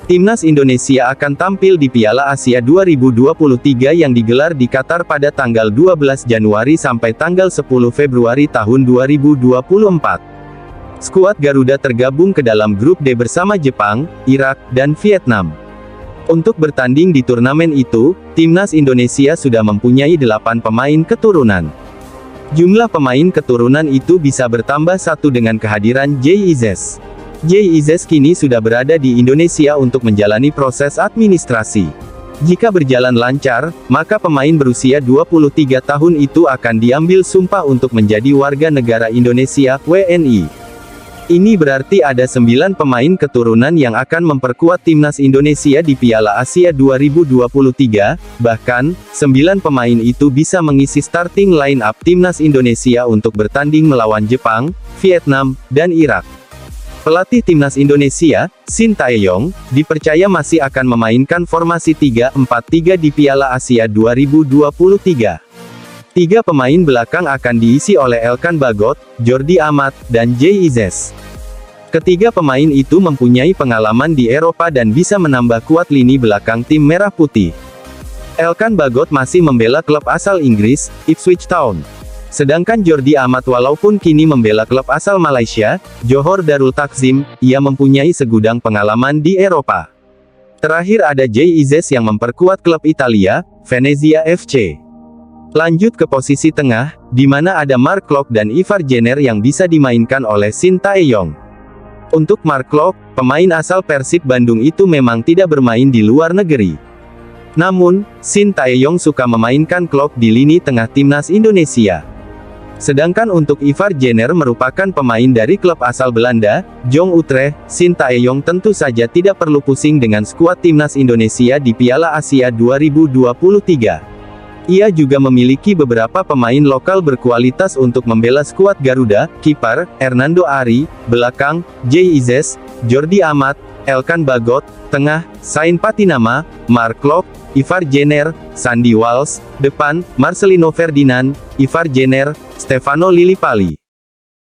Timnas Indonesia akan tampil di Piala Asia 2023 yang digelar di Qatar pada tanggal 12 Januari sampai tanggal 10 Februari tahun 2024. Skuad Garuda tergabung ke dalam grup D bersama Jepang, Irak, dan Vietnam. Untuk bertanding di turnamen itu, Timnas Indonesia sudah mempunyai 8 pemain keturunan. Jumlah pemain keturunan itu bisa bertambah satu dengan kehadiran Jay Izzes. Jay Izzes kini sudah berada di Indonesia untuk menjalani proses administrasi. Jika berjalan lancar, maka pemain berusia 23 tahun itu akan diambil sumpah untuk menjadi warga negara Indonesia, WNI. Ini berarti ada 9 pemain keturunan yang akan memperkuat Timnas Indonesia di Piala Asia 2023, bahkan, 9 pemain itu bisa mengisi starting line up Timnas Indonesia untuk bertanding melawan Jepang, Vietnam, dan Irak. Pelatih Timnas Indonesia, Shin Tae-yong, dipercaya masih akan memainkan formasi 3-4-3 di Piala Asia 2023. 3 pemain belakang akan diisi oleh Elkan Bagot, Jordi Amat, dan Jay Izzes. Ketiga pemain itu mempunyai pengalaman di Eropa dan bisa menambah kuat lini belakang tim Merah Putih. Elkan Bagot masih membela klub asal Inggris, Ipswich Town. Sedangkan Jordi Amat walaupun kini membela klub asal Malaysia, Johor Darul Takzim, ia mempunyai segudang pengalaman di Eropa. Terakhir ada Jay Izzes yang memperkuat klub Italia, Venezia FC. Lanjut ke posisi tengah, di mana ada Mark Klok dan Ivar Jenner yang bisa dimainkan oleh Shin Tae-yong. Untuk Mark Klok, pemain asal Persib Bandung itu memang tidak bermain di luar negeri. Namun, Shin Tae-yong suka memainkan Klok di lini tengah Timnas Indonesia. Sedangkan untuk Ivar Jenner merupakan pemain dari klub asal Belanda, Jong Utrecht, Shin Tae-yong tentu saja tidak perlu pusing dengan skuad Timnas Indonesia di Piala Asia 2023. Ia juga memiliki beberapa pemain lokal berkualitas untuk membela skuad Garuda, kiper, Hernando Ari, belakang, Jay Izzes, Jordi Amat, Elkan Bagot, tengah, Sain Patinama, Mark Klok, Ivar Jenner, Sandy Walsh, depan, Marcelino Ferdinand, Ivar Jenner, Stefano Lillipali.